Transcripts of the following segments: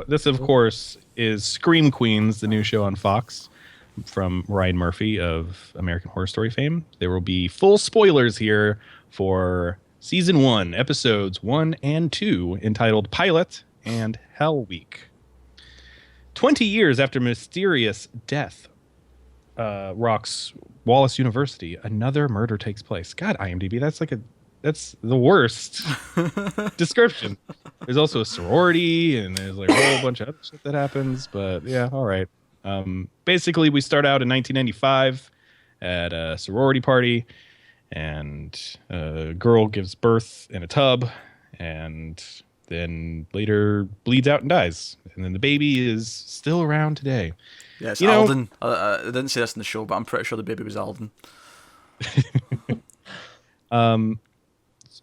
this, of course, is Scream Queens, the new show on Fox from Ryan Murphy of American Horror Story fame. There will be full spoilers here for season 1, episodes 1 and 2, entitled Pilot and Hell Week. 20 years after mysterious death rocks Wallace University, another murder takes place. God, IMDb, that's the worst description. There's also a sorority, and there's like a whole bunch of other shit that happens. But yeah, all right. Basically, we start out in 1995 at a sorority party, and a girl gives birth in a tub, and then later bleeds out and dies. And then the baby is still around today. Yeah, it's Alden. I didn't say this in the show, but I'm pretty sure the baby was Alden.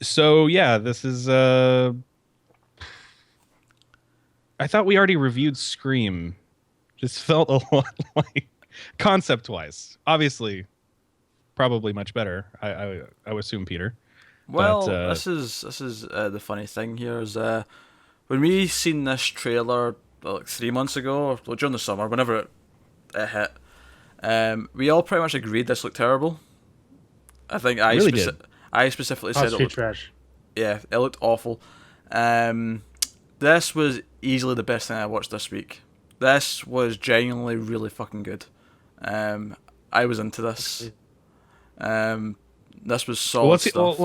So yeah, this is I thought we already reviewed Scream. Just felt a lot like, concept-wise, obviously, probably much better. I would assume, Peter. Well, this is the funny thing here is when we seen this trailer like 3 months ago, or during the summer, whenever it hit, we all pretty much agreed this looked terrible. I think I specifically said it looked trash. Yeah, it looked awful. This was easily the best thing I watched this week. This was genuinely really fucking good. I was into this. This was solid stuff.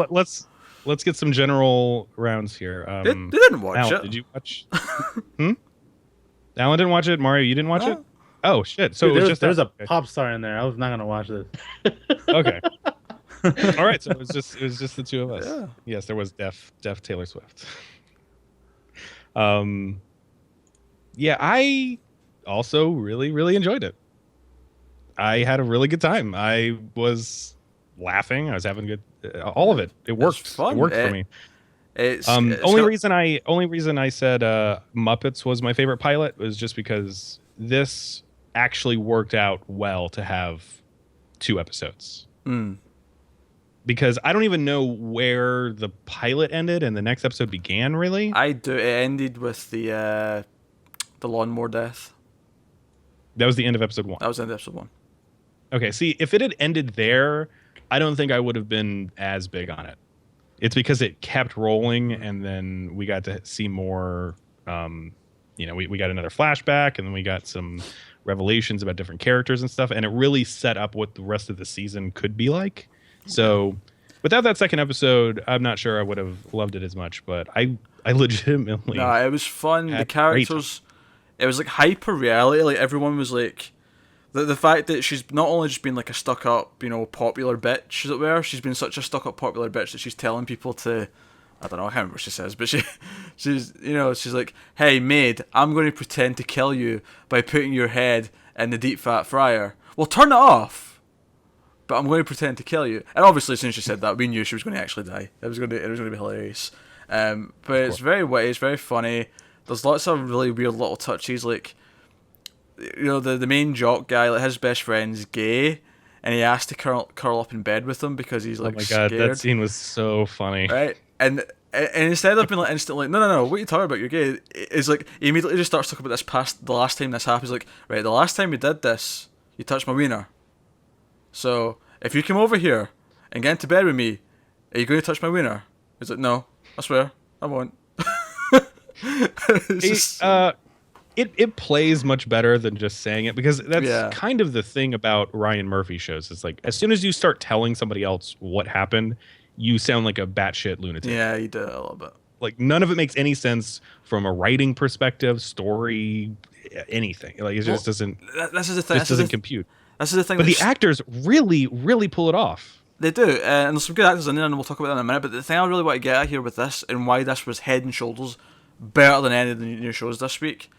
Let's get some general rounds here. They didn't watch Alan, it. Did you watch? Alan didn't watch it. Mario, you didn't watch it? Oh shit! So Dude, it was just there's a pop star in there. I was not gonna watch this. Okay. All right. So it was just the two of us. Yeah. Yes, there was deaf Taylor Swift. Yeah, I also really, really enjoyed it. I had a really good time. I was laughing. I was having good. All of it. It worked. It's fun. It worked for me. It's only reason I said Muppets was my favorite pilot was just because this actually worked out well to have 2 episodes. Because I don't even know where the pilot ended and the next episode began. Really, I do. It ended with the lawnmower death. That was the end of episode 1. That was the end of episode 1. Okay, see, if it had ended there, I don't think I would have been as big on it. It's because it kept rolling, and then we got to see more. We got another flashback, and then we got some revelations about different characters and stuff, and it really set up what the rest of the season could be like. So, without that second episode, I'm not sure I would have loved it as much, but I legitimately. No, it was fun. The characters, it was like hyper reality. Like everyone was like. The fact that she's not only just been like a stuck-up, popular bitch, as it were, she's been such a stuck-up popular bitch that she's telling people to, I don't know, I can't remember what she says, but she's like, hey, maid, I'm going to pretend to kill you by putting your head in the deep fat fryer. Well, turn it off, but I'm going to pretend to kill you. And obviously, as soon as she said that, we knew she was going to actually die. It was going to be hilarious. But it's very witty, it's very funny. There's lots of really weird little touches, like, the main jock guy, like his best friend's gay, and he asked to curl up in bed with him because he's like scared. Oh my god, that scene was so funny. Right, and instead of being like instantly, no, what are you talking about? You're gay. It's like he immediately just starts talking about the last time this happened. He's like, right, the last time we did this, you touched my wiener. So if you come over here and get into bed with me, are you going to touch my wiener? He's like, no, I swear, I won't. It plays much better than just saying it, because that's kind of the thing about Ryan Murphy shows. It's like, as soon as you start telling somebody else what happened, you sound like a batshit lunatic. Yeah, you do a little bit. Like, none of it makes any sense from a writing perspective, story, anything. Like, it just doesn't. This is the thing. This doesn't compute. This is the thing. But the actors really, really pull it off. They do, and there's some good actors in there, and we'll talk about that in a minute. But the thing I really want to get at here with this, and why this was head and shoulders better than any of the new shows this week,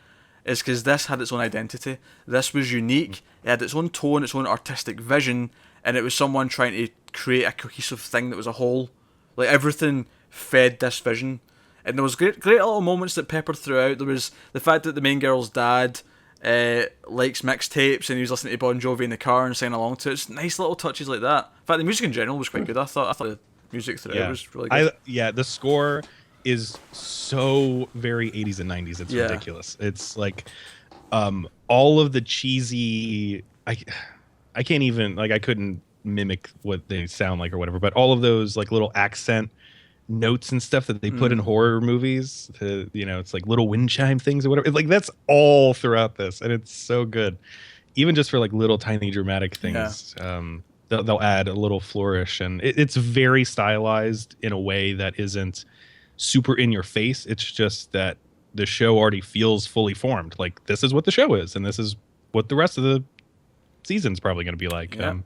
is because this had its own identity. This was unique. It had its own tone, its own artistic vision, and it was someone trying to create a cohesive thing that was a whole. Like, everything fed this vision. And there was great little moments that peppered throughout. There was the fact that the main girl's dad likes mixtapes, and he was listening to Bon Jovi in the car and singing along to it. It's nice little touches like that. In fact, the music in general was quite good. I thought the music throughout was really good. The score is so very 80s and 90s. It's Yeah. ridiculous. It's like all of the cheesy I can't even like I couldn't mimic what they sound like or whatever, but all of those like little accent notes and stuff that they put in horror movies to, you know, it's like little wind chime things or whatever. Like that's all throughout this, and it's so good. Even just for like little tiny dramatic things, they'll add a little flourish, and it's very stylized in a way that isn't super in your face. It's just that the show already feels fully formed. Like this is what the show is, and this is what the rest of the season's probably going to be like. Yeah.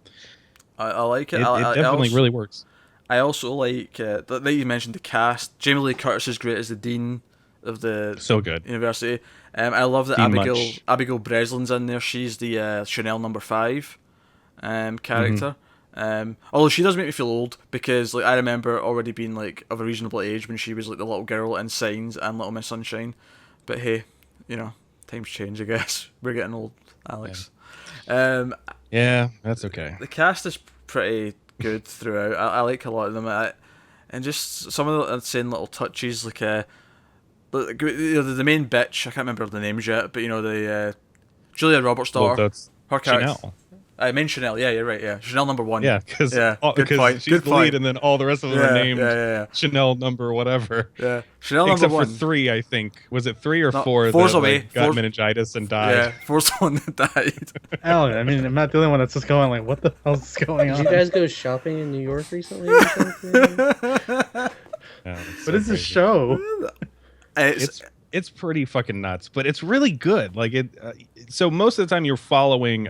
I like it. It definitely really works. I also like that you mentioned the cast. Jamie Lee Curtis is great as the dean of the So good. university. I love that Dean Abigail Breslin's in there. She's the Chanel number 5 character. Although she does make me feel old because like I remember already being like of a reasonable age when she was like the little girl in Signs and Little Miss Sunshine. But hey, you know, times change. I guess we're getting old, Alex. Yeah, that's okay. The cast is pretty good throughout. I like a lot of them, and just some of the insane little touches, like the main bitch. I can't remember the names yet, but you know the Julia Roberts' daughter. Well, that's her character. Chanel. I mean Chanel. Yeah, you're right. Yeah, Chanel number 1. Yeah, because good point. she's Good the point. lead, and then all the rest of them are named Yeah. Chanel number whatever. Yeah, Chanel Except number for 1. 3, I think. Was it 3 or No, 4 4's that away. like, got 4's meningitis and died? Yeah, 4's the one that died. Alan, I mean, I'm not the only one that's just going like, what the hell's going Did on? you guys go shopping in New York recently or something? What is this show? It's It's pretty fucking nuts, but it's really good. Like it. So most of the time you're following.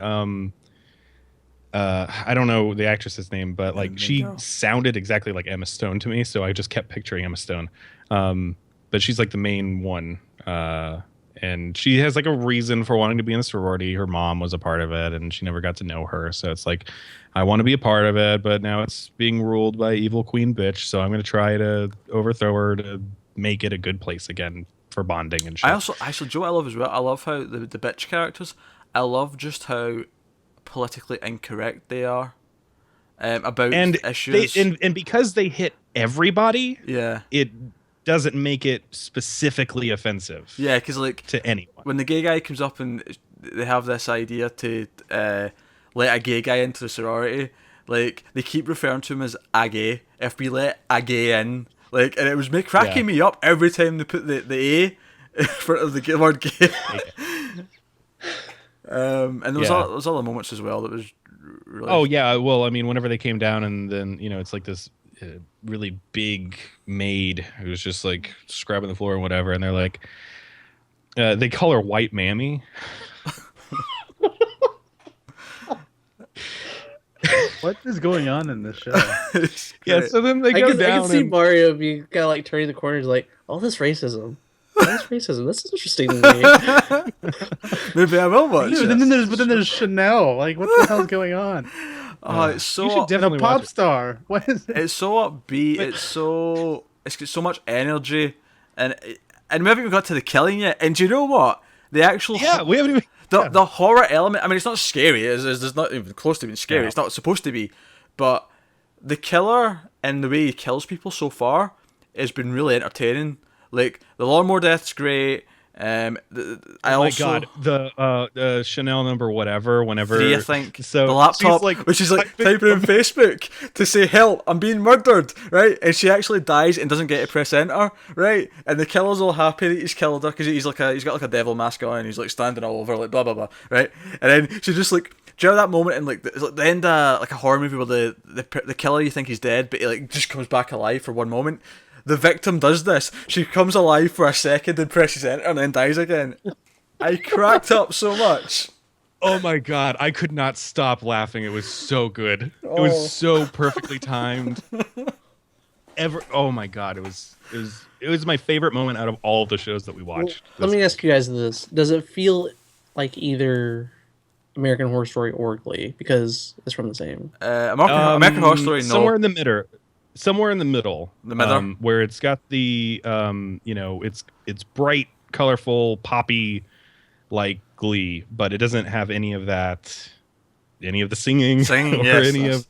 I don't know the actress's name, but like she sounded exactly like Emma Stone to me, so I just kept picturing Emma Stone. But she's like the main one, and she has like a reason for wanting to be in the sorority. Her mom was a part of it, and she never got to know her, so it's like I want to be a part of it, but now it's being ruled by evil queen bitch, so I'm gonna try to overthrow her to make it a good place again for bonding and shit. I also Joe I love as well. I love how the bitch characters. I love just how politically incorrect they are about issues. And because they hit everybody, yeah, it doesn't make it specifically offensive. Yeah, because like to anyone. When the gay guy comes up and they have this idea to let a gay guy into the sorority, like they keep referring to him as a gay. If we let a gay in, like, and it was cracking me up every time they put the A in front of the word gay. And there was other moments as well that was really... Oh yeah, well I mean whenever they came down and then you know it's like this really big maid who's just like scrubbing the floor and whatever, and they're like they call her White Mammy. What is going on in this show? Yeah, so then they I go can down see and Mario be kind of like turning the corners, like, all this racism. All this racism. This is interesting to me. Maybe I will watch But it. then there's Chanel. Like, what the hell's going on? Oh, it's so... You should And a definitely pop watch it. star. What is it? It's so upbeat. It's got so much energy, and we haven't even got to the killing yet. And do you know what? The actual we haven't even the horror element. I mean, it's not scary. It's not even close to being scary. No. It's not supposed to be, but the killer and the way he kills people so far has been really entertaining. Like the lawnmower death's great. my god, the Chanel number whatever, whenever 3, I think. So the laptop, she's like, which is like typing in Facebook to say help, I'm being murdered, right? And she actually dies and doesn't get to press enter, right? And the killer's all happy that he's killed her because he's got like a devil mask on and he's like standing all over like blah blah blah, right? And then she just like. Do you know that moment in like the end of like a horror movie where the killer you think he's dead but he like just comes back alive for one moment? The victim does this. She comes alive for a second and presses enter and then dies again. I cracked up so much. oh my god, I could not stop laughing. It was so good. It was so perfectly timed. Oh my god, it was my favorite moment out of all of the shows that we watched. Let me ask you guys this. Does it feel like either American Horror Story or Glee? Because it's from the same. American Horror Story, no. Somewhere in the middle. Somewhere in the middle. The middle? Where it's got the you know, it's bright, colorful, poppy like Glee, but it doesn't have any of that, any of the singing, or yes, any of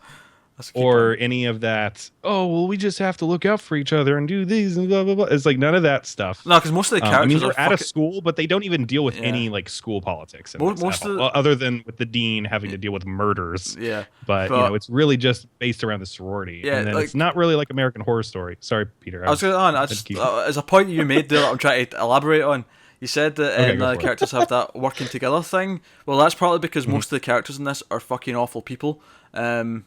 That's a key or point. any of that. Oh well, we just have to look out for each other and do these and blah blah blah. It's like none of that stuff. No, because most of the I mean, characters are they're at a fucking. school, but they don't even deal with Yeah. any like school politics. In Mo- this most at all. of the- Well, other than with the dean having to deal with murders. Yeah, But it's really just based around the sorority. Yeah, and then like- it's not really like American Horror Story. Sorry, Peter. I was going on. As a point you made there, that I'm trying to elaborate on. You said that Okay, go the for it. characters have that working together thing. Well, that's partly because most of the characters in this are fucking awful people. They're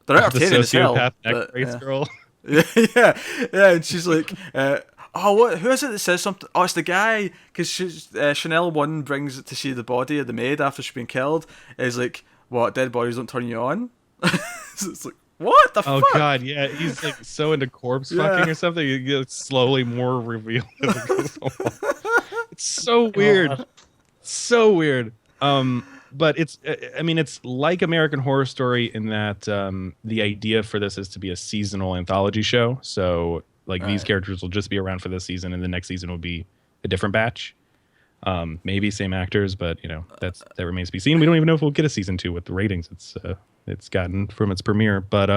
the entertaining as hell. sociopath but, neck brace girl. yeah, and she's like, oh, what? Who is it that says something? Oh, it's the guy, because Chanel 1 brings it to see the body of the maid after she's been killed. Is like, what? Dead bodies don't turn you on? So it's like, what the Oh fuck? god, yeah, he's like so into corpse Yeah. fucking or something. It gets slowly more revealed. As it goes along. It's so weird, God. so weird. But it's, I mean, it's like American Horror Story in that the idea for this is to be a seasonal anthology show. So like these Right. characters will just be around for this season, and the next season will be a different batch. Maybe same actors, but you know that remains to be seen. We don't even know if we'll get a season 2 with the ratings it's gotten from its premiere. But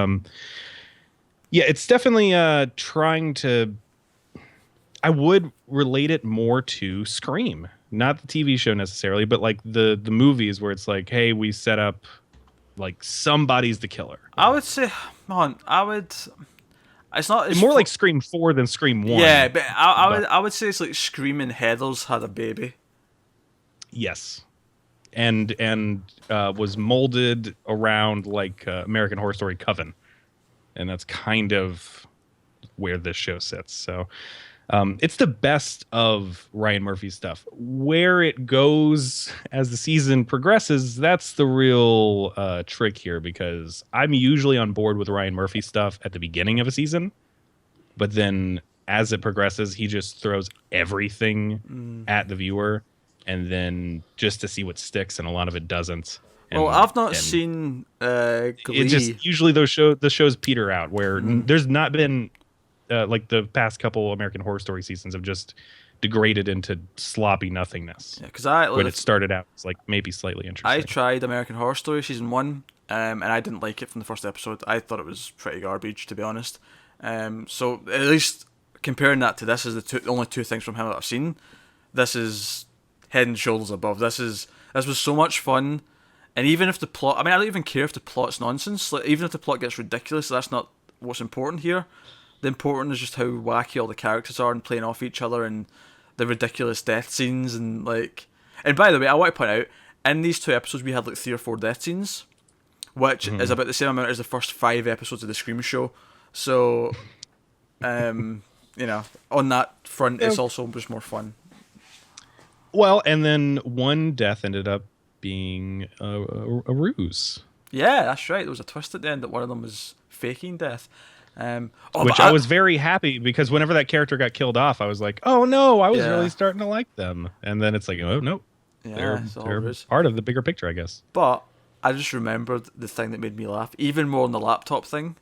yeah, it's definitely trying to. I would relate it more to Scream, not the TV show necessarily, but like the movies where it's like, hey, we set up like somebody's the killer. I would say, It's not. It's More like Scream 4 than Scream 1. Yeah, but I would say it's like Screaming Heathers had a baby. Yes. And was molded around like American Horror Story Coven. And that's kind of where this show sits. So it's the best of Ryan Murphy's stuff. Where it goes as the season progresses, that's the real trick here, because I'm usually on board with Ryan Murphy stuff at the beginning of a season. But then as it progresses, he just throws everything at the viewer, and then just to see what sticks, and a lot of it doesn't. And, Well, I've not and seen it Glee. just usually the shows peter out where there's not been like the past couple American Horror Story seasons have just degraded into sloppy nothingness. Yeah, because When it started out, it's like maybe slightly I interesting. tried American Horror Story season 1, and I didn't like it from the first episode. I thought it was pretty garbage, to be honest. So at least comparing that to this is the only two things from him that I've seen. This is head and shoulders above. This was so much fun, and even if the plot, I mean, I don't even care if the plot's nonsense. Like, even if the plot gets ridiculous, that's not what's important here. The important is just how wacky all the characters are and playing off each other, and the ridiculous death scenes, and like. And by the way, I want to point out, in these 2 episodes we had like 3 or 4 death scenes, which is about the same amount as the first 5 episodes of the Scream show. So, you know, on that front, it's also just more fun. Well, and then one death ended up being a ruse. Yeah, that's right. There was a twist at the end that one of them was faking death. Which I was very happy, because whenever that character got killed off, I was like, oh no, I was Yeah. really starting to like them. And then it's like, oh no, Yeah, it's all they're ruse. part of the bigger picture, I guess. But I just remembered the thing that made me laugh, even more than the laptop thing.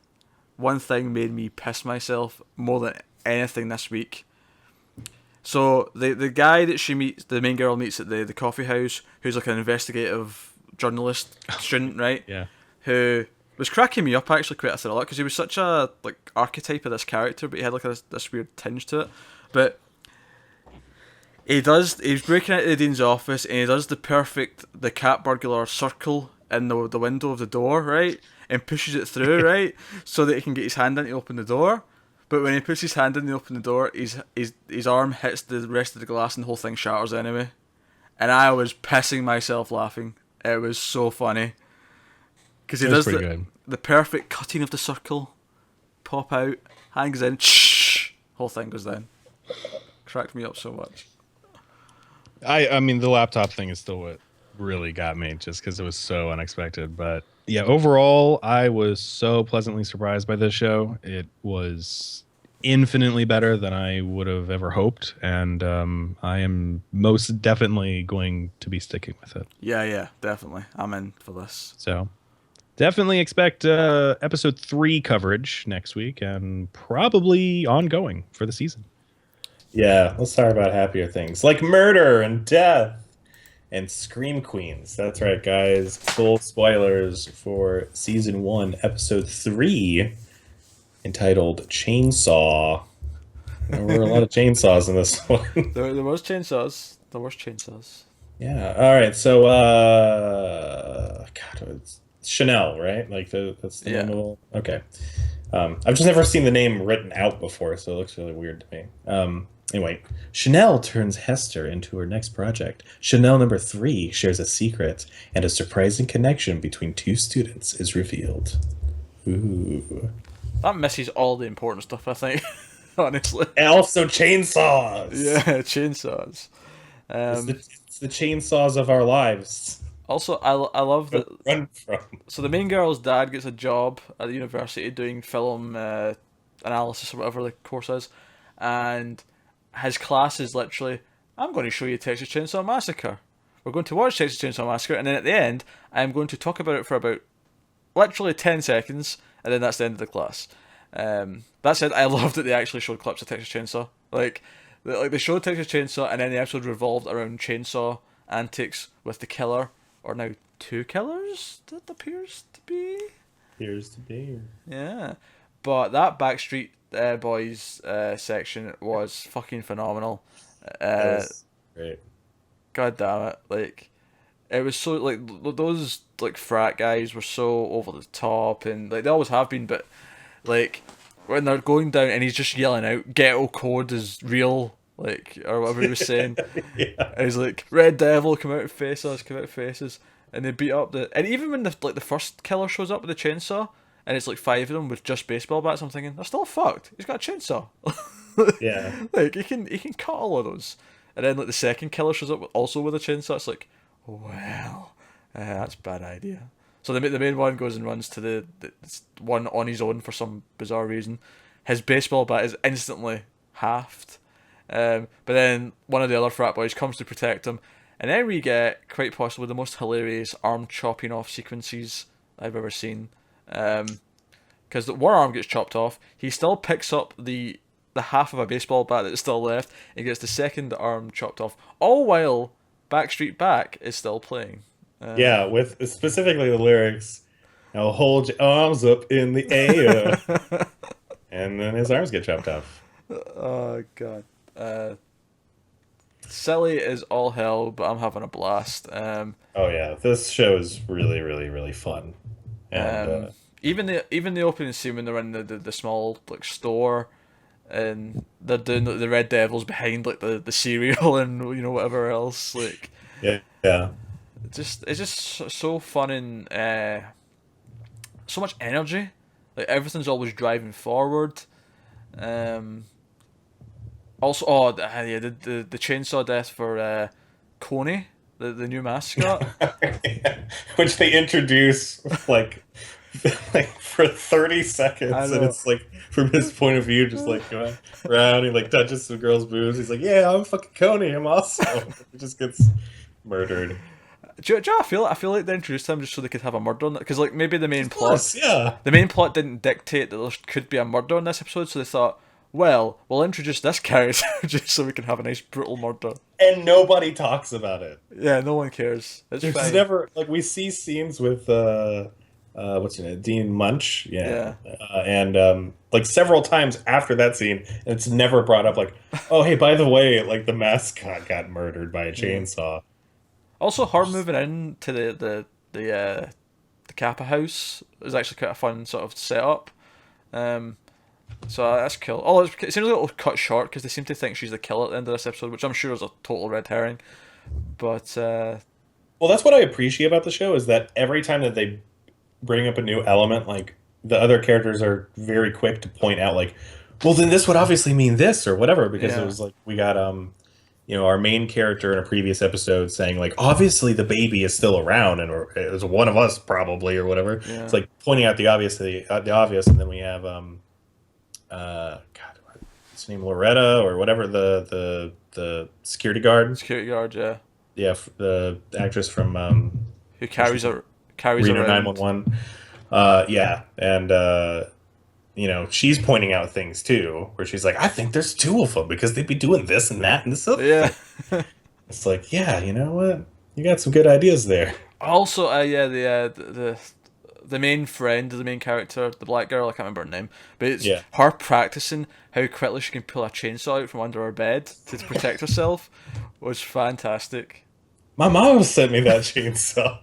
One thing made me piss myself more than anything this week. So the guy that she meets, the main girl meets at the coffee house, who's like an investigative journalist student, right? Yeah. Who was cracking me up actually quite a lot, because he was such a like archetype of this character, but he had like this weird tinge to it. But he's breaking into the dean's office, and he does the cat burglar circle in the window of the door, right? And pushes it through, right? So that he can get his hand in to open the door. But when he puts his hand in to open the door, his arm hits the rest of the glass and the whole thing shatters anyway. And I was pissing myself laughing. It was so funny. Because he It was does pretty good. the perfect cutting of the circle, pop out, hand goes in, whole thing goes down. Cracked me up so much. I mean, the laptop thing is still what really got me, just because it was so unexpected. But yeah, overall, I was so pleasantly surprised by this show. It was infinitely better than I would have ever hoped, and I am most definitely going to be sticking with it. Yeah, definitely. I'm in for this. So definitely expect episode 3 coverage next week, and probably ongoing for the season. Yeah, let's talk about happier things like murder and death and Scream Queens. That's right, guys. Full spoilers for season 1, episode 3, entitled Chainsaw. There were a lot of chainsaws in this one. There was chainsaws. There was chainsaws. Yeah. All right. So, God, it's Chanel, right? Like that's the Yeah. name of it? Okay. I've just never seen the name written out before, so it looks really weird to me. Anyway, Chanel turns Hester into her next project. Chanel number 3 shares a secret, and a surprising connection between 2 students is revealed. Ooh. That misses all the important stuff, I think. Honestly. And also chainsaws. Yeah, chainsaws. It's the chainsaws of our lives. Also, I love that. Run from. So the main girl's dad gets a job at the university doing film analysis or whatever the course is, and his class is literally, I'm going to show you Texas Chainsaw Massacre. We're going to watch Texas Chainsaw Massacre, and then at the end, I'm going to talk about it for about literally 10 seconds, and then that's the end of the class. That said, I love that they actually showed clips of Texas Chainsaw. Like they showed Texas Chainsaw, and then the episode revolved around chainsaw antics with the killer, or now 2 killers, that appears to be. Here's to be. Yeah. But that Backstreet Boys section was fucking phenomenal. That was great. God damn it. Like, it was so, like, those, like, frat guys were so over the top, and, like, they always have been, but, like, when they're going down and he's just yelling out, ghetto code is real, like, or whatever he was saying. Yeah. And he's like, Red Devil, come out and face us, come out and face us. And they beat up the... And even when the first killer shows up with the chainsaw, and it's like 5 of them with just baseball bats, I'm thinking, they're still fucked. He's got a chainsaw. Yeah. Like, he can cut all of those. And then, like, the second killer shows up also with a chainsaw. It's like, well, that's a bad idea. So the main one goes and runs to the one on his own for some bizarre reason. His baseball bat is instantly halved. But then one of the other frat boys comes to protect him. And then we get quite possibly the most hilarious arm chopping off sequences I've ever seen. Because one arm gets chopped off, he still picks up the half of a baseball bat that's still left, and gets the second arm chopped off, all while Backstreet Back is still playing. Yeah, with specifically the lyrics, "Now hold your arms up in the air," and then his arms get chopped off. Oh god. Silly is all hell, but I'm having a blast. Oh yeah, this show is really, really, really fun. And even the opening scene when they're in the small like store, and they're doing the Red Devils behind like the cereal and whatever else, like yeah. it's just so fun and so much energy. Like everything's always driving forward. Also, the chainsaw death for Coney, the new mascot. Which they introduce like for 30 seconds, and it's like from his point of view, just like going around. He like touches some girl's boobs. He's like, "Yeah, I'm fucking Coney. I'm awesome." He just gets murdered. Do you know, I feel like they introduced him just so they could have a murder on it, because like maybe the main plot, yeah, the main plot didn't dictate that there could be a murder in this episode, so they thought, well, we'll introduce this character just so we can have a nice brutal murder. And nobody talks about it. Yeah, no one cares. It's There's fine. never like we see scenes with what's your name, Dean Munch, and like several times after that scene, it's never brought up like, oh hey, by the way, like the mascot got murdered by a chainsaw. Also, her moving in to the Kappa house is actually quite a fun sort of setup. So that's cool. Oh, it seems a little cut short because they seem to think she's the killer at the end of this episode, which I'm sure is a total red herring. But well, that's what I appreciate about the show, is that every time that they bring up a new element, like the other characters are very quick to point out, like, well, then this would obviously mean this or whatever, because it was like we got our main character in a previous episode saying like, obviously the baby is still around and it was one of us probably or whatever. Yeah. It's like pointing out the obvious, and then we have God, what's his name, Loretta or whatever, the security guard. Security guard, yeah. Yeah, the actress from who carries Reno around 911. Yeah, and she's pointing out things too, where she's like, I think there's 2 of them because they'd be doing this and that and this other. Yeah. It's like, yeah, you know what? You got some good ideas there. Also, yeah, the main friend, the main character, the black girl, I can't remember her name, but it's Yeah. her practicing how quickly she can pull a chainsaw out from under her bed to protect herself was fantastic. My mom sent me that chainsaw.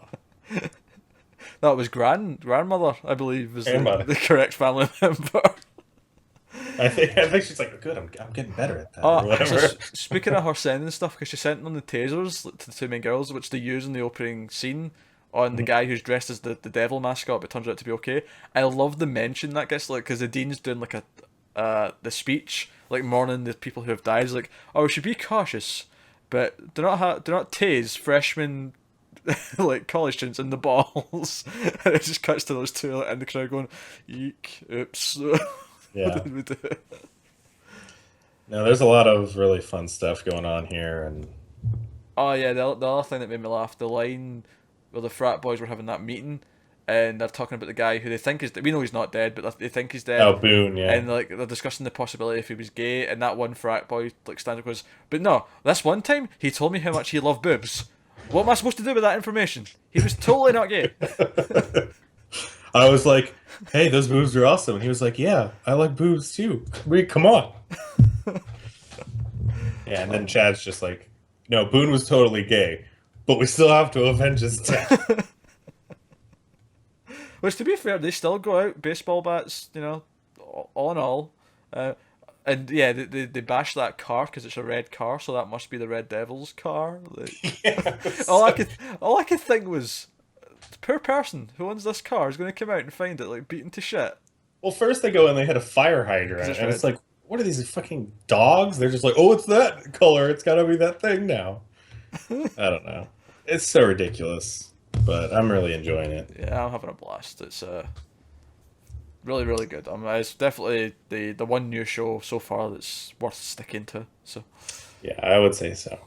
That was grandmother, I believe, was Grandmother. the correct family member. I think she's like, good. I'm getting better at that, Oh, or whatever. actually, speaking of her sending stuff, because she sent them the tasers to the two main girls, which they use in the opening scene on the guy who's dressed as the devil mascot, but turns out to be okay. I love the mention that gets, like, because the dean's doing like the speech, like mourning the people who have died. He's like, oh, we should be cautious, but do not tase freshmen like college students in the balls. And it just cuts to those two like, in the crowd going, eek, oops. Yeah. What did we do? No, there's a lot of really fun stuff going on here, and Oh yeah, the other thing that made me laugh, the line where the frat boys were having that meeting, and they're talking about the guy who they think is, we know he's not dead, but they think he's dead. oh, Boone, yeah. And like they're discussing the possibility if he was gay, and that one frat boy like stands up and goes, "But no, this one time he told me how much he loved boobs. What am I supposed to do with that information? He was totally not gay." I was like, hey, those boobs are awesome. And he was like, yeah, I like boobs too. Come on. Yeah, and then Chad's just like, no, Boone was totally gay, but we still have to avenge his death. Which, to be fair, they still go out baseball bats, you know, all in all. And yeah, they bash that car because it's a red car, so that must be the Red Devils car. Like, Yes. all I could think was, the poor person who owns this car is going to come out and find it like beaten to shit. Well, first they go and they hit a fire hydrant, It's and it's red. like, what are these fucking dogs? They're just like, oh, it's that color. It's got to be that thing now. I don't know. It's so ridiculous, but I'm really enjoying it. Yeah, I'm having a blast. It's really really good. It's definitely the one new show so far that's worth sticking to. So Yeah, I would say so.